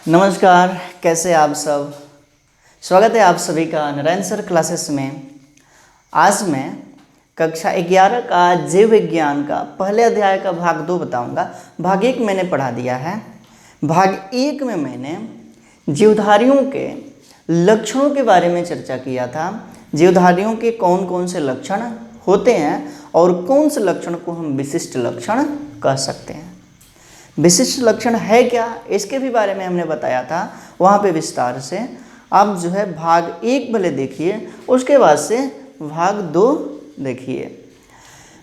नमस्कार, कैसे आप सब। स्वागत है आप सभी का नारायण सर क्लासेस में। आज मैं कक्षा 11 का जीव विज्ञान का पहले अध्याय का भाग 2 बताऊंगा। भाग 1 मैंने पढ़ा दिया है। भाग 1 में मैंने जीवधारियों के लक्षणों के बारे में चर्चा किया था। जीवधारियों के कौन कौन से लक्षण होते हैं और कौन से लक्षण को हम विशिष्ट लक्षण कह सकते हैं। विशिष्ट लक्षण है क्या, इसके भी बारे में हमने बताया था वहाँ पे विस्तार से। आप जो है भाग 1 भले देखिए, उसके बाद से भाग 2 देखिए।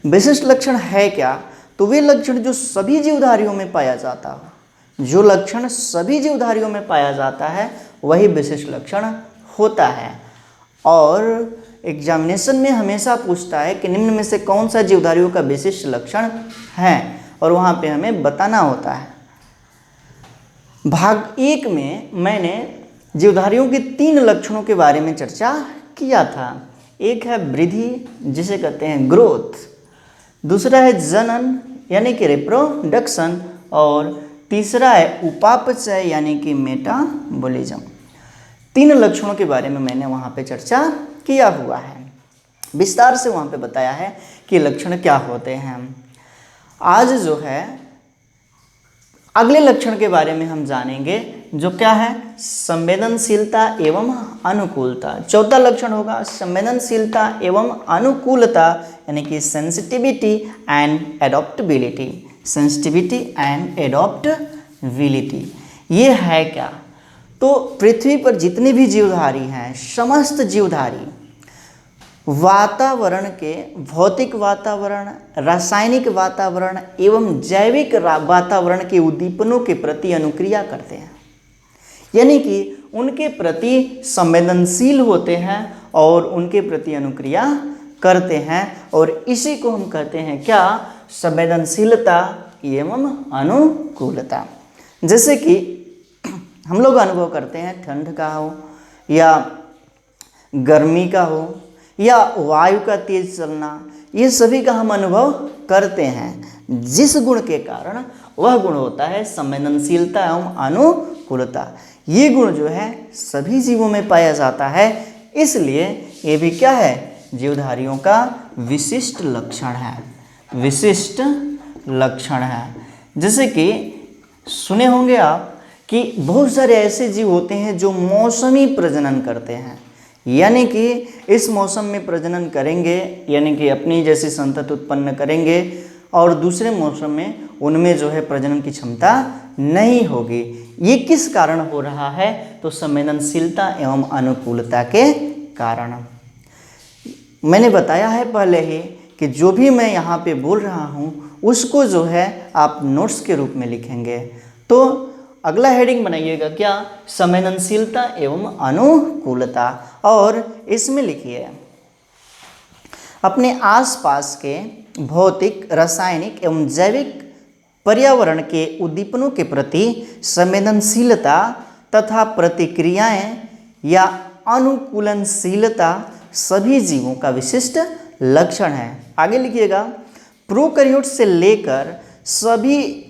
विशिष्ट लक्षण है क्या, तो वे लक्षण जो सभी जीवधारियों में पाया जाता हो, जो लक्षण सभी जीवधारियों में पाया जाता है वही विशिष्ट लक्षण होता है। और एग्जामिनेशन में हमेशा पूछता है कि निम्न में से कौन सा जीवधारियों का विशिष्ट लक्षण है, और वहाँ पे हमें बताना होता है। भाग 1 में मैंने जीवधारियों के 3 लक्षणों के बारे में चर्चा किया था। एक है वृद्धि, जिसे कहते हैं ग्रोथ। दूसरा है जनन यानी कि रिप्रोडक्शन, और तीसरा है उपापचय यानी कि मेटाबॉलिज्म। 3 लक्षणों के बारे में मैंने वहाँ पे चर्चा किया हुआ है, विस्तार से वहाँ पे बताया है कि लक्षण क्या होते हैं। आज जो है अगले लक्षण के बारे में हम जानेंगे, जो क्या है, संवेदनशीलता एवं अनुकूलता। चौथा लक्षण होगा संवेदनशीलता एवं अनुकूलता यानी कि सेंसिटिविटी एंड एडॉप्टेबिलिटी। सेंसिटिविटी एंड एडॉप्टेबिलिटी ये है क्या, तो पृथ्वी पर जितने भी जीवधारी हैं, समस्त जीवधारी वातावरण के भौतिक वातावरण, रासायनिक वातावरण एवं जैविक वातावरण के उद्दीपनों के प्रति अनुक्रिया करते हैं, यानी कि उनके प्रति संवेदनशील होते हैं और उनके प्रति अनुक्रिया करते हैं। और इसी को हम कहते हैं क्या, संवेदनशीलता एवं अनुकूलता। जैसे कि हम लोग अनुभव करते हैं ठंड का हो या गर्मी का हो या वायु का तेज चलना, ये सभी का हम अनुभव करते हैं। जिस गुण के कारण वह गुण होता है संवेदनशीलता एवं अनुकूलता। ये गुण जो है सभी जीवों में पाया जाता है, इसलिए ये भी क्या है, जीवधारियों का विशिष्ट लक्षण है। विशिष्ट लक्षण है। जैसे कि सुने होंगे आप कि बहुत सारे ऐसे जीव होते हैं जो मौसमी प्रजनन करते हैं, यानी कि इस मौसम में प्रजनन करेंगे, यानी कि अपनी जैसी संतति उत्पन्न करेंगे, और दूसरे मौसम में उनमें जो है प्रजनन की क्षमता नहीं होगी। ये किस कारण हो रहा है, तो संवेदनशीलता एवं अनुकूलता के कारण। मैंने बताया है पहले ही कि जो भी मैं यहाँ पे बोल रहा हूँ उसको जो है आप नोट्स के रूप में लिखेंगे। तो अगला हेडिंग बनाइएगा क्या, संवेदनशीलता एवं अनुकूलता, और इसमें लिखिए अपने आसपास के भौतिक, रासायनिक एवं जैविक पर्यावरण के उद्दीपनों के प्रति संवेदनशीलता तथा प्रतिक्रियाएं या अनुकूलनशीलता सभी जीवों का विशिष्ट लक्षण है। आगे लिखिएगा, प्रोकैरियोट से लेकर सभी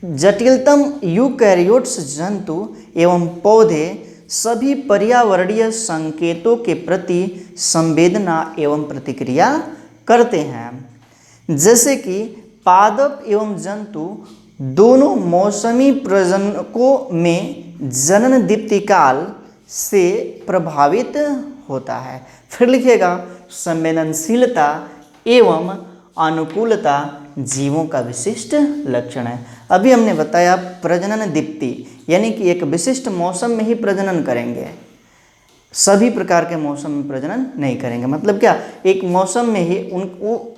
जटिलतम यूकैरियोट्स जंतु एवं पौधे सभी पर्यावरणीय संकेतों के प्रति संवेदना एवं प्रतिक्रिया करते हैं। जैसे कि पादप एवं जंतु दोनों मौसमी प्रजनकों में जनन दीप्तिकाल से प्रभावित होता है। फिर लिखिएगा, संवेदनशीलता एवं अनुकूलता जीवों का विशिष्ट लक्षण है। अभी हमने बताया प्रजनन दीप्ति, यानी कि एक विशिष्ट मौसम में ही प्रजनन करेंगे, सभी प्रकार के मौसम में प्रजनन नहीं करेंगे। मतलब क्या, एक मौसम में ही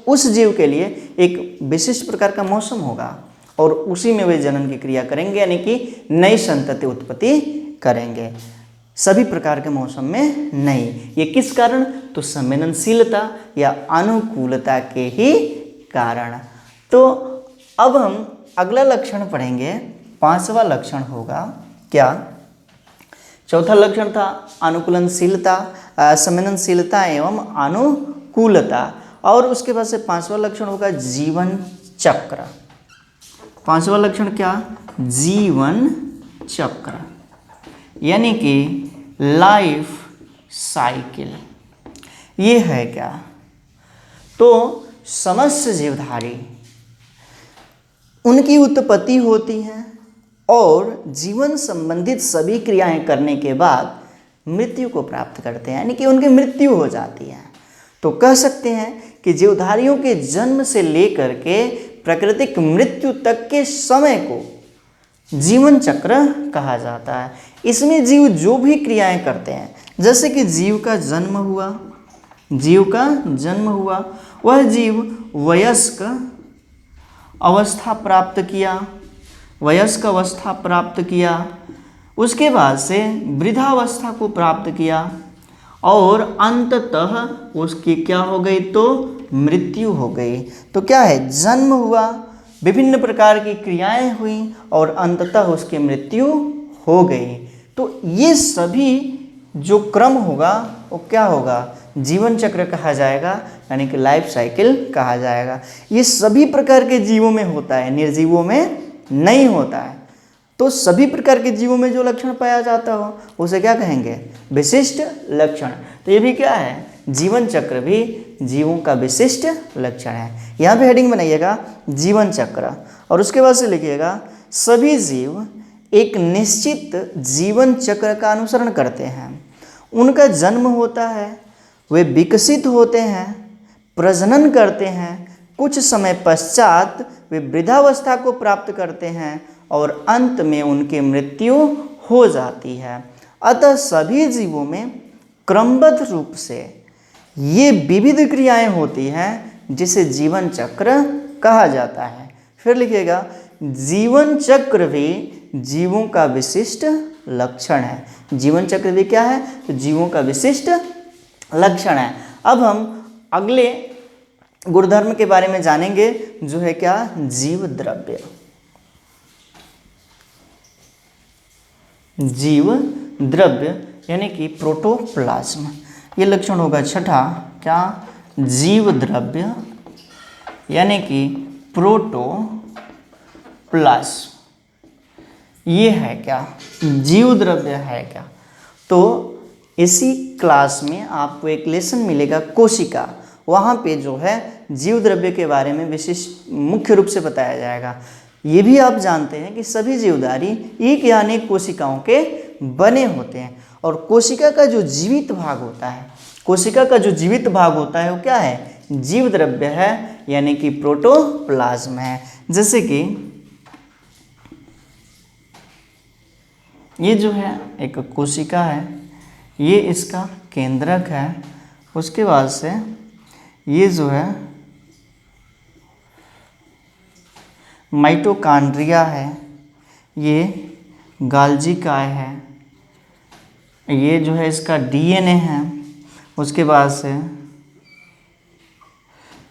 उस जीव के लिए एक विशिष्ट प्रकार का मौसम होगा और उसी में वे जनन की क्रिया करेंगे, यानी कि नई संतति उत्पत्ति करेंगे, सभी प्रकार के मौसम में नहीं। ये किस कारण, तो संवेदनशीलता या अनुकूलता के ही कारण। तो अब हम अगला लक्षण पढ़ेंगे, 5वां लक्षण होगा क्या, चौथा लक्षण था अनुकूलनशीलता, संवेदनशीलता एवं अनुकूलता, और उसके बाद से 5वां लक्षण होगा जीवन चक्र। 5वां लक्षण क्या, जीवन चक्र। यानी कि लाइफ साइकिल। ये है क्या? तो समस्त जीवधारी उनकी उत्पत्ति होती है और जीवन संबंधित सभी क्रियाएं करने के बाद मृत्यु को प्राप्त करते हैं, यानी कि उनकी मृत्यु हो जाती है। तो कह सकते हैं कि जीवधारियों के जन्म से लेकर के प्राकृतिक मृत्यु तक के समय को जीवन चक्र कहा जाता है। इसमें जीव जो भी क्रियाएं करते हैं, जैसे कि जीव का जन्म हुआ, वह जीव वयस्क अवस्था प्राप्त किया, उसके बाद से वृद्धावस्था को प्राप्त किया और अंततः उसकी क्या हो गई? तो मृत्यु हो गई। तो क्या है? जन्म हुआ, विभिन्न प्रकार की क्रियाएं हुई और अंततः उसकी मृत्यु हो गई। तो ये सभी जो क्रम होगा वो क्या होगा? जीवन चक्र कहा जाएगा, यानी कि लाइफ साइकिल कहा जाएगा। ये सभी प्रकार के जीवों में होता है, निर्जीवों में नहीं होता है। तो सभी प्रकार के जीवों में जो लक्षण पाया जाता हो उसे क्या कहेंगे? विशिष्ट लक्षण। तो ये भी क्या है? जीवन चक्र भी जीवों का विशिष्ट लक्षण है। यहाँ पे हेडिंग बनाइएगा जीवन चक्र और उसके बाद से लिखिएगा सभी जीव एक निश्चित जीवन चक्र का अनुसरण करते हैं। उनका जन्म होता है, वे विकसित होते हैं, प्रजनन करते हैं, कुछ समय पश्चात वे वृद्धावस्था को प्राप्त करते हैं और अंत में उनकी मृत्यु हो जाती है। अतः सभी जीवों में क्रमबद्ध रूप से ये विविध क्रियाएं होती हैं जिसे जीवन चक्र कहा जाता है। फिर लिखिएगा जीवन चक्र भी जीवों का विशिष्ट लक्षण है। जीवन चक्र भी क्या है? तो जीवों का विशिष्ट लक्षण है। अब हम अगले गुणधर्म के बारे में जानेंगे जो है क्या? जीव द्रव्य। जीव द्रव्य यानी कि प्रोटोप्लाज्म, ये लक्षण होगा छठा। क्या? जीव द्रव्य यानी कि प्रोटोप्लाज्म। ये है क्या? जीव द्रव्य है क्या? तो इसी क्लास में आपको एक लेसन मिलेगा कोशिका, वहाँ पे जो है जीव द्रव्य के बारे में विशिष्ट मुख्य रूप से बताया जाएगा। ये भी आप जानते हैं कि सभी जीवधारी एक या अनेक कोशिकाओं के बने होते हैं और कोशिका का जो जीवित भाग होता है, वो क्या है? जीव द्रव्य है, यानी कि प्रोटोप्लाज्म है। जैसे कि ये जो है एक कोशिका है, ये इसका केंद्रक है। उसके बाद से ये जो है माइटोकॉन्ड्रिया है, ये गाल्जी काय है, ये जो है इसका डीएनए है। उसके बाद से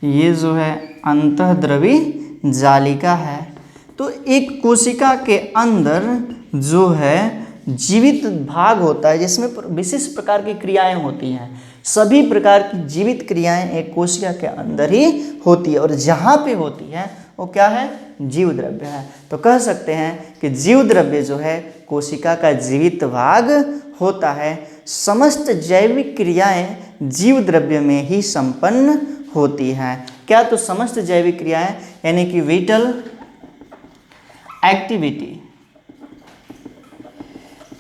ये जो है अंतःद्रवी जालिका है। तो एक कोशिका के अंदर जो है जीवित भाग होता है जिसमें विशिष्ट प्रकार की क्रियाएं होती हैं। सभी प्रकार की जीवित क्रियाएं एक कोशिका के अंदर ही होती है और जहाँ पे होती है वो क्या है? जीव द्रव्य है। तो कह सकते हैं कि जीव द्रव्य जो है कोशिका का जीवित भाग होता है। समस्त जैविक क्रियाएं जीव द्रव्य में ही संपन्न होती हैं। क्या? तो समस्त जैविक क्रियाएं यानी कि विटल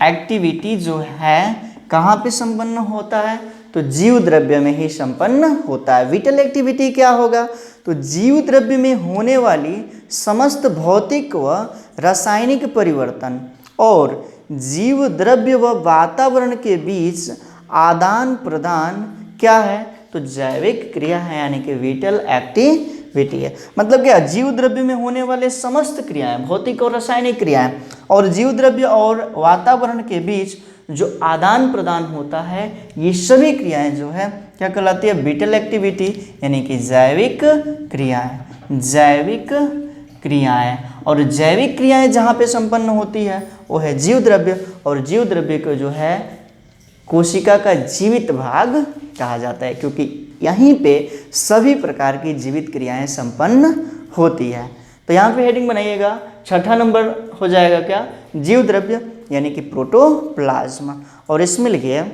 एक्टिविटी जो है कहाँ पे संपन्न होता है? तो जीव द्रव्य में ही संपन्न होता है। विटल एक्टिविटी क्या होगा? तो जीव द्रव्य में होने वाली समस्त भौतिक व रासायनिक परिवर्तन और जीव द्रव्य व वातावरण के बीच आदान प्रदान क्या है? तो जैविक क्रिया है, यानी कि विटल एक्टिविटी है। मतलब क्या? जीव द्रव्य में होने वाले समस्त क्रियाएं, भौतिक और रासायनिक क्रियाएं और जीव द्रव्य और वातावरण के बीच जो आदान प्रदान होता है, ये सभी क्रियाएं जो है क्या कहलाती है? विटल एक्टिविटी, यानी कि जैविक क्रियाएं। और जैविक क्रियाएं जहाँ पे संपन्न होती है वो है जीव द्रव्य, और जीव द्रव्य को जो है कोशिका का जीवित भाग कहा जाता है, क्योंकि यहीं पे सभी प्रकार की जीवित क्रियाएं संपन्न होती है। तो यहाँ पे हेडिंग बनाइएगा, छठा नंबर हो जाएगा क्या? जीव द्रव्य। यानी कि प्रोटोप्लाज्म। और इसमें लिखिए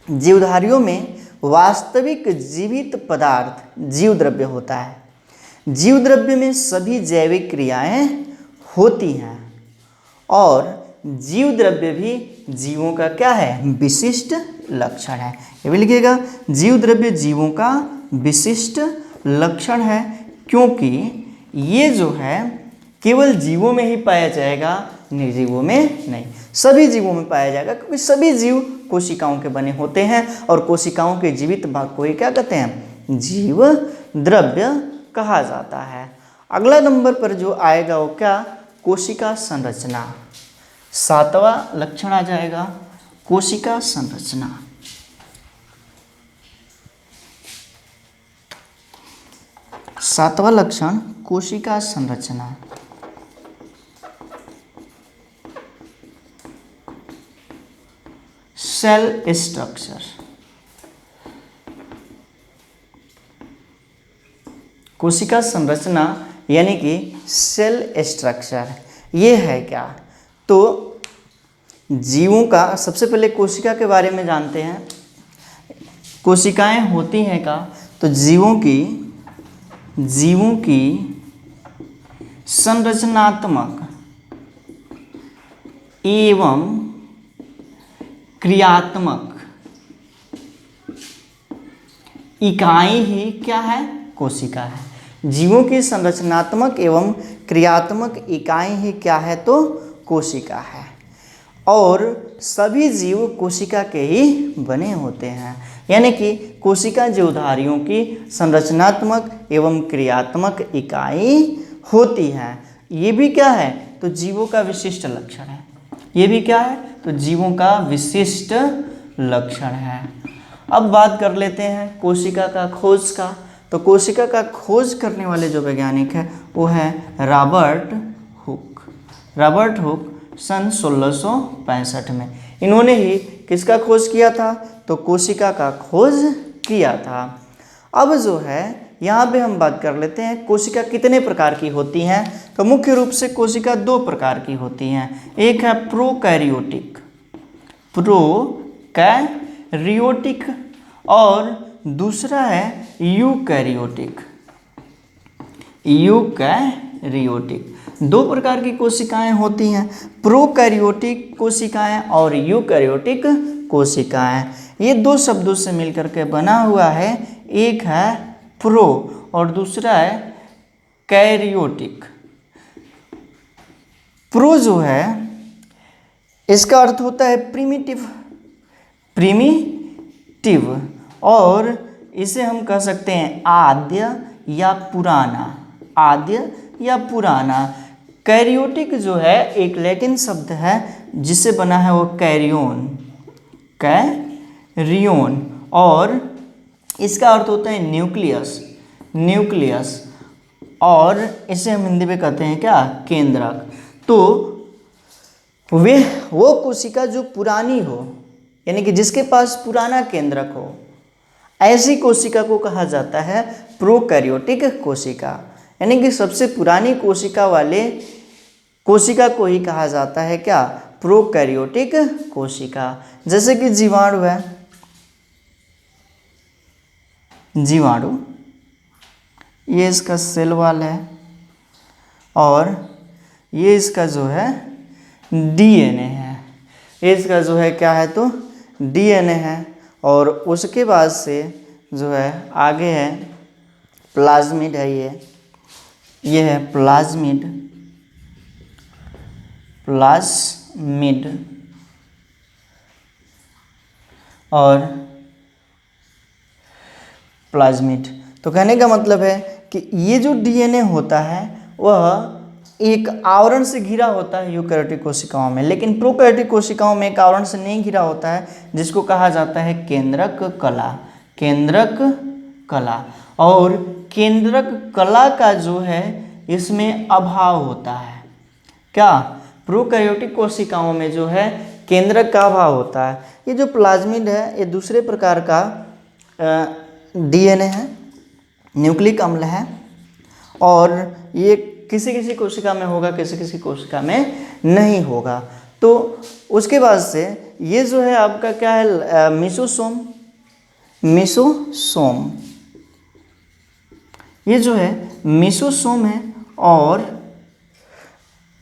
जीवधारियों में वास्तविक जीवित पदार्थ जीव द्रव्य होता है। जीव द्रव्य में सभी जैविक क्रियाएं होती हैं और जीव द्रव्य भी जीवों का क्या है, विशिष्ट लक्षण है। ये भी लिखिएगा, जीव द्रव्य जीवों का विशिष्ट लक्षण है, क्योंकि ये जो है केवल जीवों में ही पाया जाएगा, निर्जीवों में नहीं। सभी जीवों में पाया जाएगा, क्योंकि सभी जीव कोशिकाओं के बने होते हैं और कोशिकाओं के जीवित भाग को ही क्या कहते हैं, जीव द्रव्य कहा जाता है। अगला नंबर पर जो आएगा वो क्या, कोशिका संरचना। 7वां लक्षण आ जाएगा कोशिका संरचना। सातवां लक्षण कोशिका संरचना। Cell structure. कोशिका संरचना यानी कि सेल स्ट्रक्चर, ये है क्या, तो जीवों का, सबसे पहले कोशिका के बारे में जानते हैं। कोशिकाएं होती हैं का, तो जीवों की संरचनात्मक एवं क्रियात्मक इकाई ही क्या है, कोशिका है। जीवों की संरचनात्मक एवं क्रियात्मक इकाई ही क्या है, तो कोशिका है। और सभी जीव कोशिका के ही बने होते हैं, यानी कि कोशिका जीवधारियों की संरचनात्मक एवं क्रियात्मक इकाई होती है। ये भी क्या है, तो जीवों का विशिष्ट लक्षण है। ये भी क्या है, तो जीवों का विशिष्ट लक्षण है। अब बात कर लेते हैं कोशिका का खोज का। तो कोशिका का खोज करने वाले जो वैज्ञानिक है वो है रॉबर्ट हुक। रॉबर्ट हुक सन 1665 में इन्होंने ही किसका खोज किया था, तो कोशिका का खोज किया था। अब जो है यहाँ पे हम बात कर लेते हैं कोशिका कितने प्रकार की होती हैं। तो मुख्य रूप से कोशिका 2 प्रकार की होती हैं। एक है प्रोकैरियोटिक और दूसरा है यूकैरियोटिक। 2 प्रकार की कोशिकाएं होती हैं, प्रोकैरियोटिक कोशिकाएं और यूकैरियोटिक कोशिकाएं। ये 2 शब्दों से मिलकर के बना हुआ है, एक है प्रो और दूसरा है कैरियोटिक। प्रो जो है इसका अर्थ होता है प्रिमिटिव और इसे हम कह सकते हैं आद्य या पुराना। कैरियोटिक जो है एक लैटिन शब्द है जिससे बना है वो कैरियोन और इसका अर्थ होता है न्यूक्लियस और इसे हम हिंदी में कहते हैं क्या, केंद्रक। तो वो कोशिका जो पुरानी हो, यानी कि जिसके पास पुराना केंद्रक हो, ऐसी कोशिका को कहा जाता है प्रोकैरियोटिक कोशिका। यानी कि सबसे पुरानी कोशिका वाले कोशिका को ही कहा जाता है क्या, प्रोकैरियोटिक कोशिका। जैसे कि जीवाणु है, जीवाणु ये इसका सेल वॉल है और ये इसका जो है डीएनए है। ये इसका जो है क्या है, तो डीएनए है। और उसके बाद से जो है आगे है प्लाज्मिड है, ये है प्लाज्मिड और प्लाज्मिड। तो कहने का मतलब है कि ये जो डीएनए होता है वह एक आवरण से घिरा होता है यूकैरियोटिक कोशिकाओं में, लेकिन प्रोकैरियोटिक कोशिकाओं में एक आवरण से नहीं घिरा होता है, जिसको कहा जाता है केंद्रक कला। और केंद्रक कला का जो है इसमें अभाव होता है। क्या, प्रोकैरियोटिक कोशिकाओं में जो है केंद्रक का अभाव होता है। ये जो प्लाज्मिड है ये दूसरे प्रकार का डीएनए है, न्यूक्लिक अम्ल है और ये किसी किसी कोशिका में होगा, किसी किसी कोशिका में नहीं होगा। तो उसके बाद से ये जो है आपका क्या है, मेसोसोम। मेसोसोम ये जो है मेसोसोम है और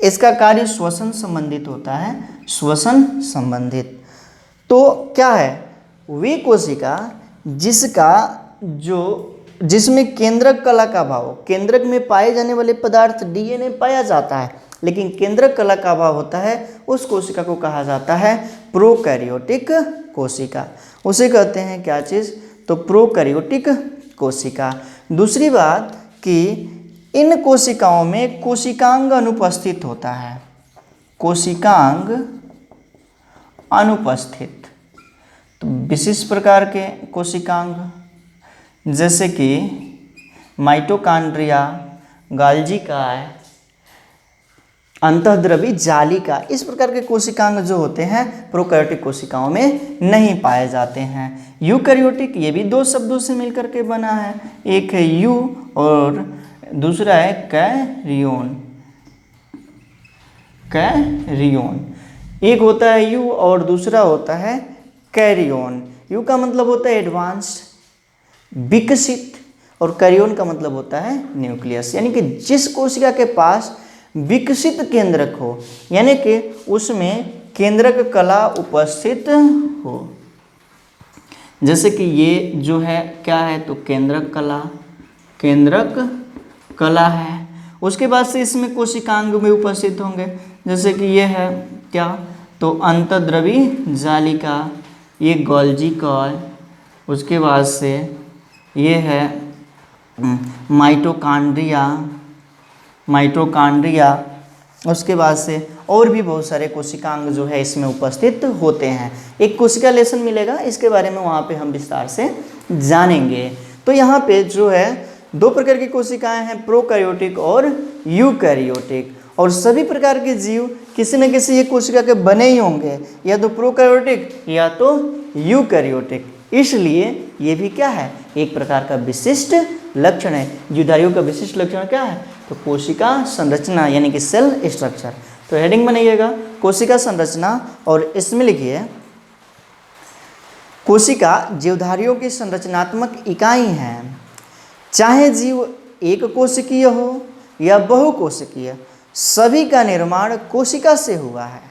इसका कार्य श्वसन संबंधित होता है, श्वसन संबंधित। तो क्या है, वे कोशिका जिसमें केंद्रक कला का अभाव, केंद्रक में पाए जाने वाले पदार्थ डीएनए पाया जाता है लेकिन केंद्रक कला का अभाव होता है, उस कोशिका को कहा जाता है प्रोकैरियोटिक कोशिका। उसे कहते हैं क्या चीज़, तो प्रोकैरियोटिक कोशिका। दूसरी बात कि इन कोशिकाओं में कोशिकांग अनुपस्थित होता है, कोशिकांग अनुपस्थित। तो विशिष्ट प्रकार के कोशिकांग जैसे कि माइटोकॉन्ड्रिया, गोल्गी काय, अंतःद्रवी जालिका, इस प्रकार के कोशिकांग जो होते हैं प्रोकैरियोटिक कोशिकाओं में नहीं पाए जाते हैं। यूकैरियोटिक ये भी दो शब्दों से मिलकर के बना है, एक है यू और दूसरा है कैरियोन। कैरियोन, एक होता है यू और दूसरा होता है कैरियोन। यू का मतलब होता है एडवांस्ड, विकसित, और कैरियोन का मतलब होता है न्यूक्लियस। यानी कि जिस कोशिका के पास विकसित केंद्रक हो, यानी कि उसमें केंद्रक कला उपस्थित हो। जैसे कि ये जो है क्या है, तो केंद्रक कला, केंद्रक कला है। उसके बाद से इसमें कोशिकांग में उपस्थित होंगे, जैसे कि ये है क्या, तो अंतःद्रवी जालिका, ये गोल्गी काय। उसके बाद से ये है माइटोकॉन्ड्रिया, माइटोकॉन्ड्रिया। उसके बाद से और भी बहुत सारे कोशिकांग जो है इसमें उपस्थित होते हैं। एक कोशिका लेसन मिलेगा, इसके बारे में वहाँ पे हम विस्तार से जानेंगे। तो यहाँ पे जो है दो प्रकार की कोशिकाएं हैं, प्रोकैरियोटिक और यूकैरियोटिक। और सभी प्रकार के जीव किसी न किसी एक कोशिका के बने ही होंगे, या तो प्रोकैरियोटिक या तो यूकैरियोटिक। इसलिए ये भी क्या है, एक प्रकार का विशिष्ट लक्षण है। जीवधारियों का विशिष्ट लक्षण क्या है, तो कोशिका संरचना यानी कि सेल स्ट्रक्चर। तो हेडिंग बनाइएगा कोशिका संरचना और इसमें लिखिए कोशिका जीवधारियों की संरचनात्मक इकाई है। चाहे जीव एक कोशिकीय हो या बहुकोशिकीय, सभी का निर्माण कोशिका से हुआ है।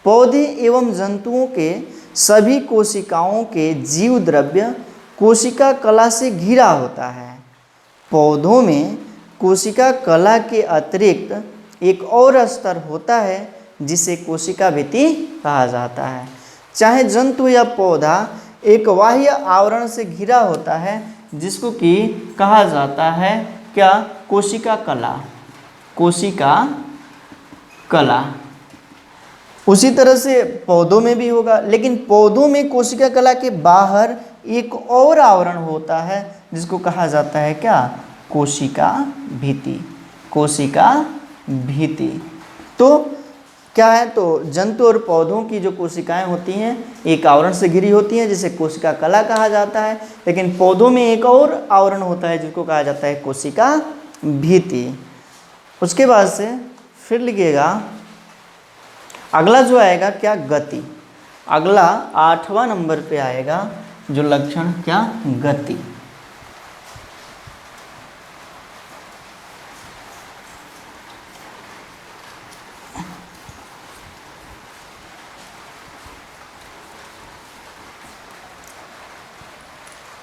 पौधे एवं जंतुओं के सभी कोशिकाओं के जीव द्रव्य कोशिका कला से घिरा होता है। पौधों में कोशिका कला के अतिरिक्त एक और स्तर होता है जिसे कोशिका भित्ति कहा जाता है। चाहे जंतु या पौधा एक बाह्य आवरण से घिरा होता है जिसको कि कहा जाता है क्या, कोशिका कला, कोशिका कला। उसी तरह से पौधों में भी होगा, लेकिन पौधों में कोशिका कला के बाहर एक और आवरण होता है जिसको कहा जाता है क्या, कोशिका भित्ति, कोशिका भित्ति। तो क्या है, तो जंतु और पौधों की जो कोशिकाएं होती हैं एक आवरण से घिरी होती हैं जिसे कोशिका कला कहा जाता है, लेकिन पौधों में एक और आवरण होता है जिसको कहा जाता है कोशिका भित्ति। उसके बाद से फिर लिखिएगा अगला जो आएगा क्या, गति। अगला 8वां नंबर पे आएगा जो लक्षण क्या, गति।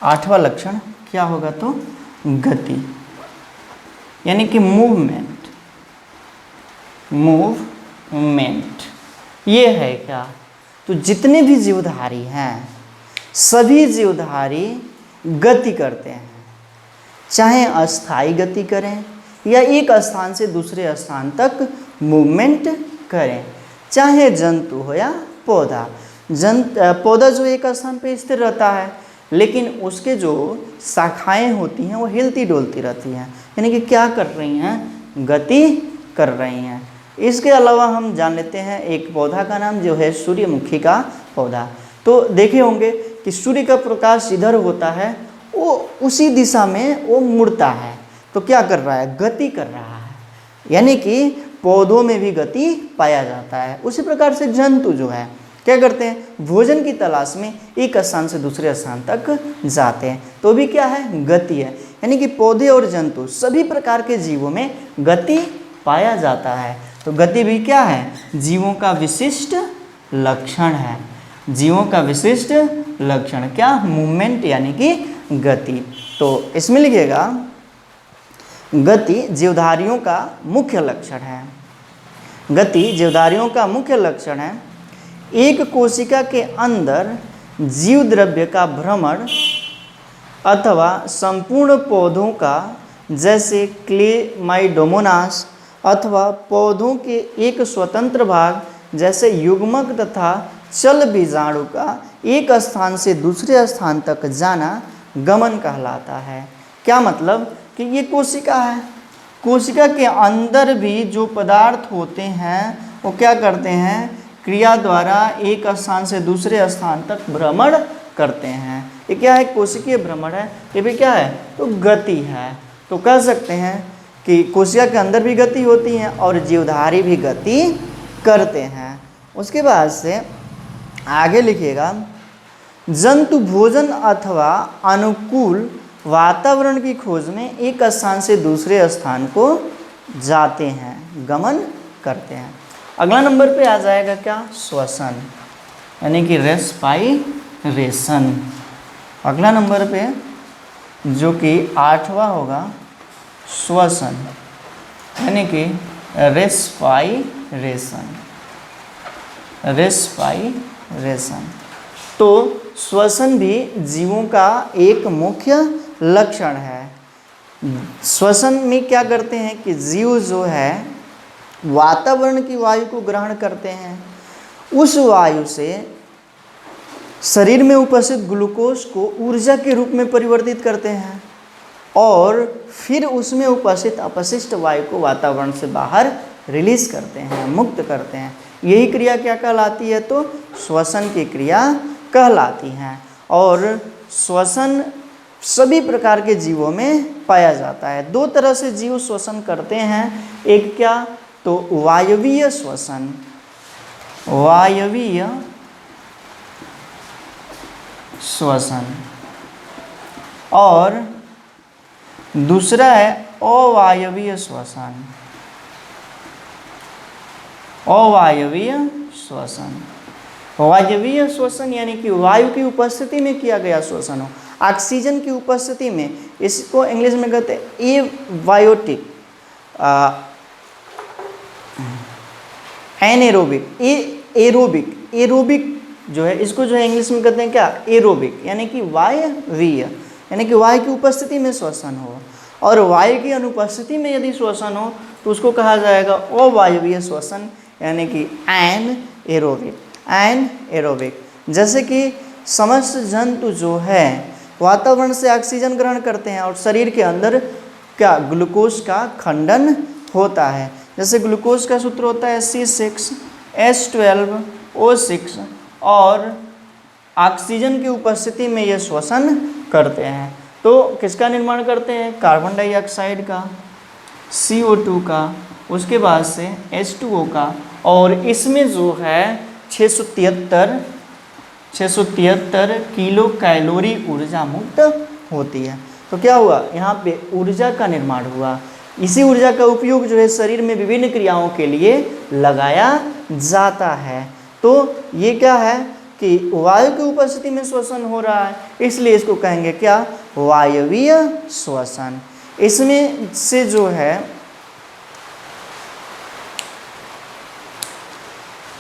आठवां लक्षण क्या होगा, तो गति यानी कि मूवमेंट, मूवमेंट ये है क्या, तो जितने भी जीवधारी हैं सभी जीवधारी गति करते हैं, चाहे अस्थायी गति करें या एक स्थान से दूसरे स्थान तक मूवमेंट करें, चाहे जंतु हो या पौधा। पौधा जो एक स्थान पे स्थिर रहता है लेकिन उसके जो शाखाएं होती हैं वो हिलती डोलती रहती हैं, यानी कि क्या कर रही हैं, गति कर रही हैं। इसके अलावा हम जान लेते हैं एक पौधा का नाम जो है सूर्यमुखी का पौधा। तो देखे होंगे कि सूर्य का प्रकाश इधर होता है, वो उसी दिशा में वो मुड़ता है, तो क्या कर रहा है, गति कर रहा है। यानी कि पौधों में भी गति पाया जाता है। उसी प्रकार से जंतु जो है क्या करते हैं, भोजन की तलाश में एक स्थान से दूसरे स्थान तक जाते हैं, तो भी क्या है, गति है। यानी कि पौधे और जंतु सभी प्रकार के जीवों में गति पाया जाता है। तो गति भी क्या है, जीवों का विशिष्ट लक्षण है। जीवों का विशिष्ट लक्षण क्या, मूवमेंट यानी कि गति। तो इसमें लिखिएगा गति जीवधारियों का मुख्य लक्षण है। गति जीवधारियों का मुख्य लक्षण है। एक कोशिका के अंदर जीव द्रव्य का भ्रमण अथवा संपूर्ण पौधों का, जैसे क्लेमाइडोमोनास, अथवा पौधों के एक स्वतंत्र भाग जैसे युग्मक तथा चल बीजाणु का एक स्थान से दूसरे स्थान तक जाना गमन कहलाता है। क्या मतलब कि ये कोशिका है, कोशिका के अंदर भी जो पदार्थ होते हैं वो क्या करते हैं, क्रिया द्वारा एक स्थान से दूसरे स्थान तक भ्रमण करते हैं। ये क्या है, कोशिकीय भ्रमण है। ये भी क्या है, तो गति है। तो कह सकते हैं कि कोशिका के अंदर भी गति होती है और जीवधारी भी गति करते हैं। उसके बाद से आगे लिखिएगा, जंतु भोजन अथवा अनुकूल वातावरण की खोज में एक स्थान से दूसरे स्थान को जाते हैं, गमन करते हैं। अगला नंबर पे आ जाएगा क्या, श्वसन यानी कि रेस्पाइरेशन। अगला नंबर पे जो कि 8वां होगा, श्वसन यानी कि रेस्पाइरेशन। तो श्वसन भी जीवों का एक मुख्य लक्षण है। श्वसन में क्या करते हैं कि जीव जो है वातावरण की वायु को ग्रहण करते हैं, उस वायु से शरीर में उपस्थित ग्लूकोज को ऊर्जा के रूप में परिवर्तित करते हैं और फिर उसमें उपस्थित अपशिष्ट वायु को वातावरण से बाहर रिलीज करते हैं, मुक्त करते हैं। यही क्रिया क्या कहलाती है, तो श्वसन की क्रिया कहलाती हैं। और श्वसन सभी प्रकार के जीवों में पाया जाता है। दो तरह से जीव श्वसन करते हैं, एक क्या, तो वायवीय श्वसन, वायवीय श्वसन, और दूसरा है अवायवीय श्वसन, अवायवीय श्वसन। वायवीय श्वसन यानी कि वायु की उपस्थिति में किया गया श्वसन हो, ऑक्सीजन की उपस्थिति में, इसको इंग्लिश में कहते हैं एबायोटिक, एनेरोबिक, एरोबिक, एरोबिक जो है इसको जो है इंग्लिश में कहते हैं क्या, एरोबिक, यानी कि वायवीय, यानी कि वायु की उपस्थिति में श्वसन हो, और वायु की अनुपस्थिति में यदि श्वसन हो तो उसको कहा जाएगा अवायवीय श्वसन, यानी कि एनएरोबिक। जैसे कि समस्त जंतु जो है वातावरण से ऑक्सीजन ग्रहण करते हैं और शरीर के अंदर क्या, ग्लूकोज का खंडन होता है। जैसे ग्लूकोज का सूत्र होता है C6H12O6, और ऑक्सीजन की उपस्थिति में ये श्वसन करते हैं। तो किसका निर्माण करते हैं, कार्बन डाइऑक्साइड का, CO2 का, उसके बाद से H2O का, और इसमें जो है 673 किलो कैलोरी ऊर्जा मुक्त होती है। तो क्या हुआ, यहाँ पे ऊर्जा का निर्माण हुआ। इसी ऊर्जा का उपयोग जो है शरीर में विभिन्न क्रियाओं के लिए लगाया जाता है। तो ये क्या है कि वायु की उपस्थिति में श्वसन हो रहा है, इसलिए इसको कहेंगे क्या, वायवीय श्वसन। इसमें से जो है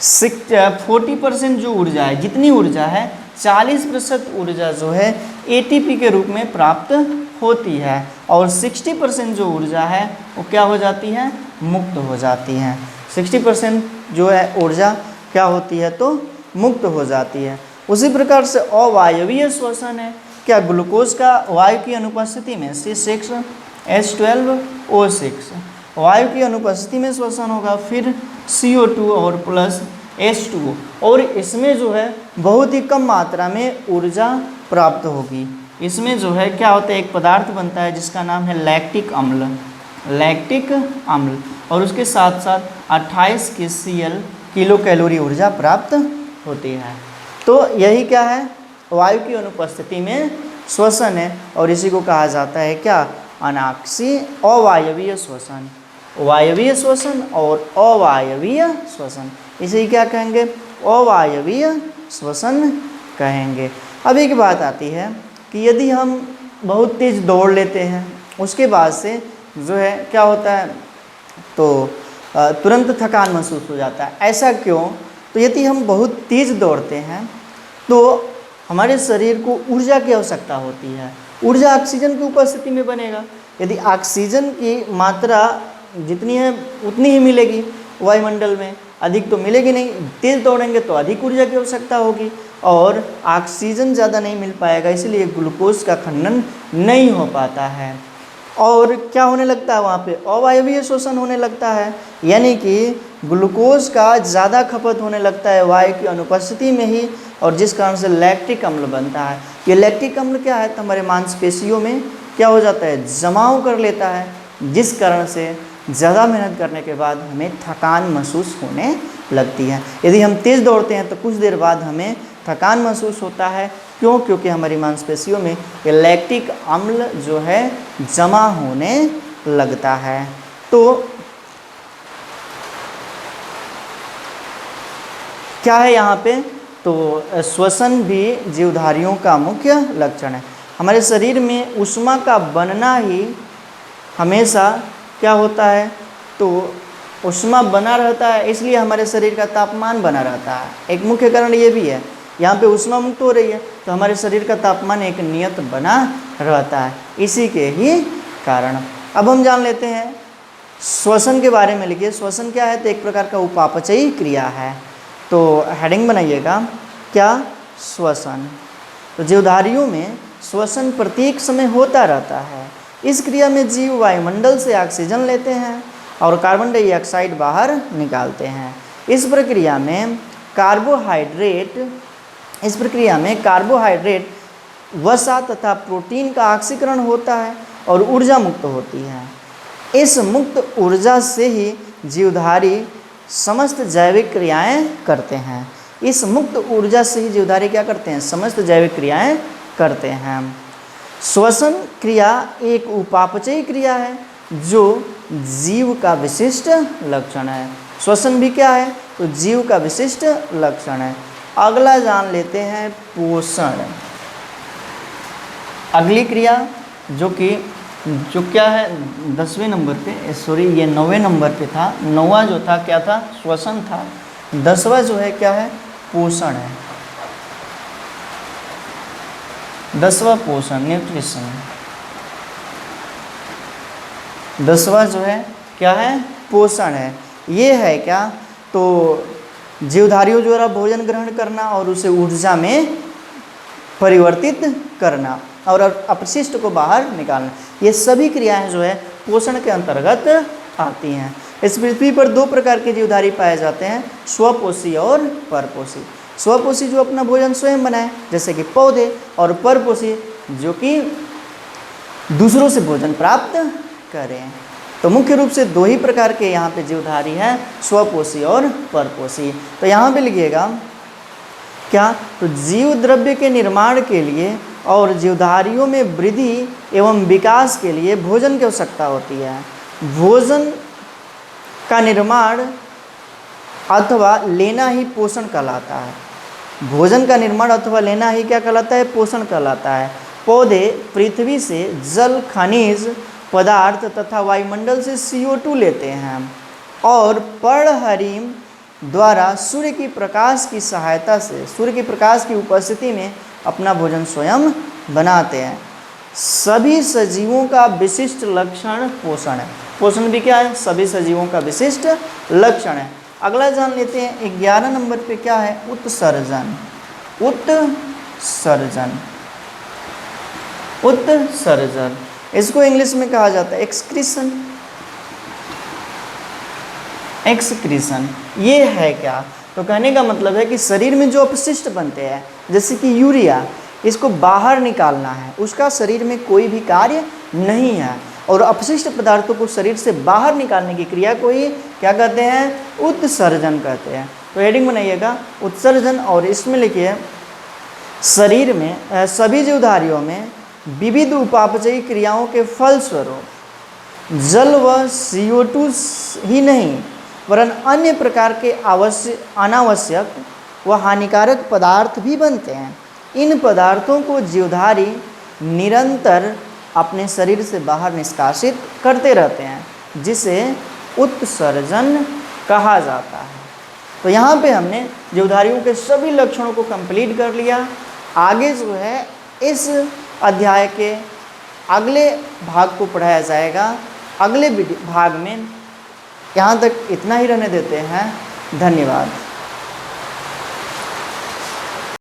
40% जो ऊर्जा है, जितनी ऊर्जा है 40% ऊर्जा जो है ATP के रूप में प्राप्त होती है, और 60% जो ऊर्जा है वो क्या हो जाती है, मुक्त हो जाती है। 60% जो है ऊर्जा क्या होती है, तो मुक्त हो जाती है। उसी प्रकार से अवायवीय श्वसन है, क्या, ग्लूकोज का वायु की अनुपस्थिति में C6H12O6 वायु की अनुपस्थिति में श्वसन होगा, फिर CO2 और प्लस H2O, और इसमें जो है बहुत ही कम मात्रा में ऊर्जा प्राप्त होगी। इसमें जो है क्या होता है, एक पदार्थ बनता है जिसका नाम है लैक्टिक अम्ल, लैक्टिक अम्ल और उसके साथ साथ 28 kcal किलो कैलोरी ऊर्जा प्राप्त होती है। तो यही क्या है, वायु की अनुपस्थिति में श्वसन है और इसी को कहा जाता है क्या, अनाक्षी अवायवीय श्वसन। वायवीय श्वसन और अवायवीय श्वसन, इसे क्या कहेंगे, अवायवीय श्वसन कहेंगे। अब एक बात आती है कि यदि हम बहुत तेज दौड़ लेते हैं उसके बाद से जो है क्या होता है, तो तुरंत थकान महसूस हो जाता है। ऐसा क्यों, तो यदि हम बहुत तेज दौड़ते हैं तो हमारे शरीर को ऊर्जा की आवश्यकता होती है। ऊर्जा ऑक्सीजन की उपस्थिति में बनेगा। यदि ऑक्सीजन की मात्रा जितनी है उतनी ही मिलेगी वायुमंडल में, अधिक तो मिलेगी नहीं। तेज दौड़ेंगे तो अधिक ऊर्जा की आवश्यकता होगी और ऑक्सीजन ज़्यादा नहीं मिल पाएगा, इसलिए ग्लूकोज का खनन नहीं हो पाता है और क्या होने लगता है, वहाँ पे अवायवीय शोषण होने लगता है, यानी कि ग्लूकोज का ज़्यादा खपत होने लगता है वायु की अनुपस्थिति में ही, और जिस कारण से लैक्टिक अम्ल बनता है। ये लैक्टिक अम्ल क्या है, तो हमारे मांसपेशियों में क्या हो जाता है, जमाव कर लेता है, जिस कारण से ज़्यादा मेहनत करने के बाद हमें थकान महसूस होने लगती है। यदि हम तेज़ दौड़ते हैं तो कुछ देर बाद हमें थकान महसूस होता है। क्यों, क्योंकि हमारी मांसपेशियों में ये लैक्टिक अम्ल जो है जमा होने लगता है। तो क्या है यहाँ पे, तो श्वसन भी जीवधारियों का मुख्य लक्षण है। हमारे शरीर में ऊष्मा का बनना ही हमेशा क्या होता है, तो ऊष्मा बना रहता है, इसलिए हमारे शरीर का तापमान बना रहता है। एक मुख्य कारण ये भी है, यहाँ पे ऊष्मा मुक्त हो रही है तो हमारे शरीर का तापमान एक नियत बना रहता है, इसी के ही कारण। अब हम जान लेते हैं श्वसन के बारे में। लिखिए श्वसन क्या है, तो एक प्रकार का उपापचयी क्रिया है। तो हेडिंग बनाइएगा, क्या, श्वसन। तो जीवधारियों में श्वसन प्रत्येक समय होता रहता है। इस क्रिया में जीव वायुमंडल से ऑक्सीजन लेते हैं और कार्बन डाइऑक्साइड बाहर निकालते हैं। इस प्रक्रिया में कार्बोहाइड्रेट, वसा तथा प्रोटीन का ऑक्सीकरण होता है और ऊर्जा मुक्त होती है। इस मुक्त ऊर्जा से ही जीवधारी समस्त जैविक क्रियाएं करते हैं। इस मुक्त ऊर्जा से ही जीवधारी क्या करते हैं, समस्त जैविक क्रियाएं करते हैं। श्वसन क्रिया एक उपापचयी क्रिया है जो जीव का विशिष्ट लक्षण है। श्वसन भी क्या है, तो जीव का विशिष्ट लक्षण है। अगला जान लेते हैं पोषण। अगली क्रिया जो क्या है 10वें नंबर पे, सॉरी ये 9वें नंबर पे था। 9वां जो था क्या था, श्वसन था। 10वां जो है क्या है, पोषण है। 10वां पोषण, न्यूट्रिशन। 10वां जो है क्या है, पोषण है। ये है क्या, तो जीवधारियों द्वारा भोजन ग्रहण करना और उसे ऊर्जा में परिवर्तित करना और अपशिष्ट को बाहर निकालना, ये सभी क्रियाएं जो है पोषण के अंतर्गत आती हैं। इस पृथ्वी पर दो प्रकार के जीवधारी पाए जाते हैं, स्वपोषी और परपोषी। स्वपोषी जो अपना भोजन स्वयं बनाए जैसे कि पौधे, और परपोषी जो कि दूसरों से भोजन प्राप्त करें। तो मुख्य रूप से दो ही प्रकार के यहाँ पे जीवधारी हैं, स्वपोषी और परपोषी। तो यहाँ पे लिखिएगा क्या, तो जीव द्रव्य के निर्माण के लिए और जीवधारियों में वृद्धि एवं विकास के लिए भोजन की आवश्यकता होती है। भोजन का निर्माण अथवा लेना ही पोषण कहलाता है। भोजन का निर्माण अथवा लेना ही क्या कहलाता है, पोषण कहलाता है। पौधे पृथ्वी से जल, खनिज पदार्थ तथा वायुमंडल से CO2 लेते हैं और पर्णहरिम द्वारा सूर्य की प्रकाश की सहायता से, सूर्य की प्रकाश की उपस्थिति में अपना भोजन स्वयं बनाते हैं। सभी सजीवों का विशिष्ट लक्षण पोषण है। पोषण भी क्या है, सभी सजीवों का विशिष्ट लक्षण है। अगला जान लेते हैं 11 नंबर पे क्या है, उत्सर्जन। उत्सर्जन इसको इंग्लिश में कहा जाता है एक्सक्रीशन। ये है क्या, तो कहने का मतलब है कि शरीर में जो अपशिष्ट बनते हैं जैसे कि यूरिया, इसको बाहर निकालना है, उसका शरीर में कोई भी कार्य नहीं है और अपशिष्ट पदार्थों को शरीर से बाहर निकालने की क्रिया को ही क्या कहते हैं? उत्सर्जन कहते हैं। तो हेडिंग बनाइएगा उत्सर्जन, और इसमें लिखिए शरीर में सभी जीवधारियों में विविध उपापचयी क्रियाओं के फलस्वरूप जल व CO2 ही नहीं वरन अन्य प्रकार के अनावश्यक व हानिकारक पदार्थ भी बनते हैं। इन पदार्थों को जीवधारी निरंतर अपने शरीर से बाहर निष्कासित करते रहते हैं, जिसे उत्सर्जन कहा जाता है। तो यहाँ पे हमने जीवधारियों के सभी लक्षणों को कंप्लीट कर लिया। आगे जो है इस अध्याय के अगले भाग को पढ़ाया जाएगा। अगले भाग में यहाँ तक इतना ही रहने देते हैं। धन्यवाद।